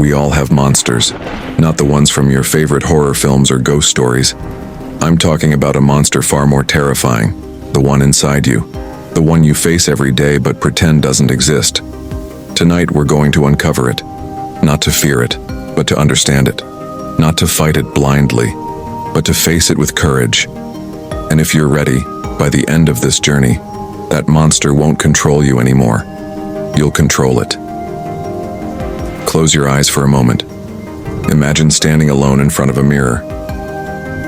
We all have monsters, not the ones from your favorite horror films or ghost stories. I'm talking about a monster far more terrifying, the one inside you, the one you face every day but pretend doesn't exist. Tonight we're going to uncover it, not to fear it, but to understand it, not to fight it blindly, but to face it with courage. And if you're ready, by the end of this journey, that monster won't control you anymore. You'll control it. Close your eyes for a moment. Imagine standing alone in front of a mirror.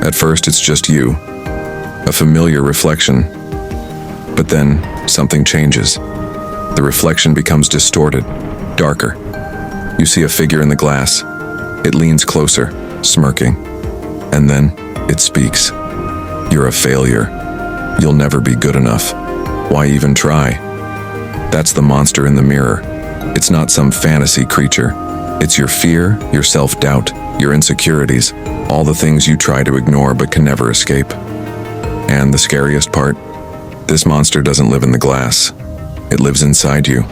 At first, it's just you, a familiar reflection. But then, something changes. The reflection becomes distorted, darker. You see a figure in the glass. It leans closer, smirking. And then, it speaks. You're a failure. You'll never be good enough. Why even try? That's the monster in the mirror. It's not some fantasy creature. It's your fear, your self-doubt, your insecurities, all the things you try to ignore but can never escape. And the scariest part? This monster doesn't live in the glass. It lives inside you.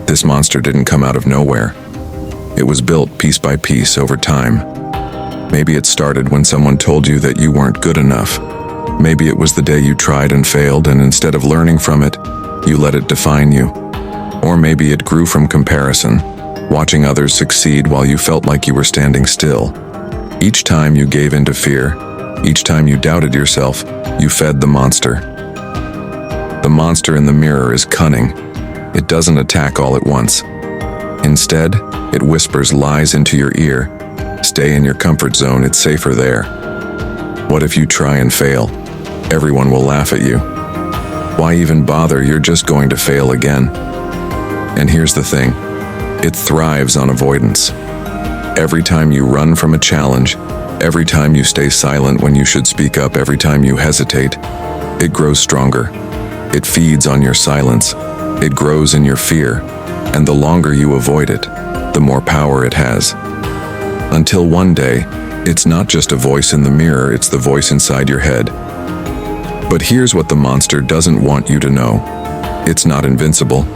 This monster didn't come out of nowhere. It was built piece by piece over time. Maybe it started when someone told you that you weren't good enough. Maybe it was the day you tried and failed, and instead of learning from it, you let it define you. Or maybe it grew from comparison, watching others succeed while you felt like you were standing still. Each time you gave in to fear, each time you doubted yourself, you fed the monster. The monster in the mirror is cunning. It doesn't attack all at once. Instead, it whispers lies into your ear. Stay in your comfort zone, it's safer there. What if you try and fail? Everyone will laugh at you. Why even bother? You're just going to fail again. And here's the thing, it thrives on avoidance. Every time you run from a challenge, every time you stay silent when you should speak up, every time you hesitate, it grows stronger. It feeds on your silence. It grows in your fear. And the longer you avoid it, the more power it has. Until one day, it's not just a voice in the mirror, it's the voice inside your head. But here's what the monster doesn't want you to know. It's not invincible.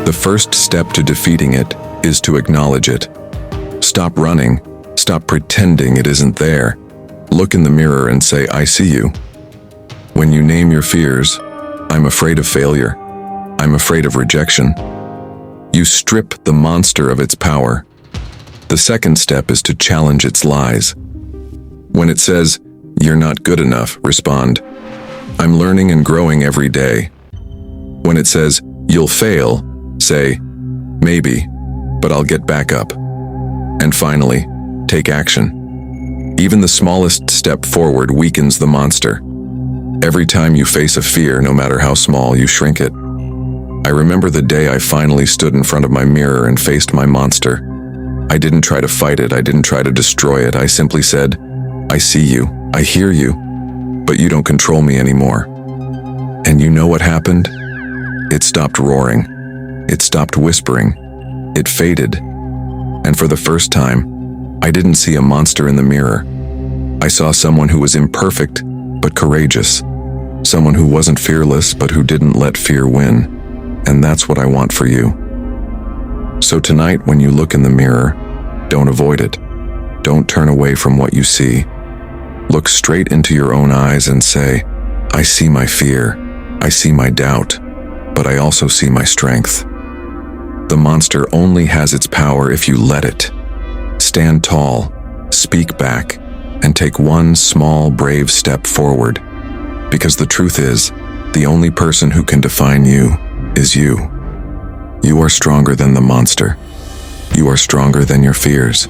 The first step to defeating it is to acknowledge it. Stop running. Stop pretending it isn't there. Look in the mirror and say, I see you. When you name your fears, I'm afraid of failure. I'm afraid of rejection. You strip the monster of its power. The second step is to challenge its lies. When it says, you're not good enough, respond, I'm learning and growing every day. When it says, you'll fail, say, maybe, but I'll get back up. And finally, take action. Even the smallest step forward weakens the monster. Every time you face a fear, no matter how small, you shrink it. I remember the day I finally stood in front of my mirror and faced my monster. I didn't try to fight it, I didn't try to destroy it, I simply said, I see you, I hear you, but you don't control me anymore. And you know what happened? It stopped roaring. It stopped whispering. It faded. And for the first time, I didn't see a monster in the mirror. I saw someone who was imperfect, but courageous. Someone who wasn't fearless, but who didn't let fear win. And that's what I want for you. So tonight, when you look in the mirror, don't avoid it. Don't turn away from what you see. Look straight into your own eyes and say, I see my fear. I see my doubt. But I also see my strength. The monster only has its power if you let it. Stand tall, speak back, and take one small, brave step forward. Because the truth is, the only person who can define you is you. You are stronger than the monster. You are stronger than your fears.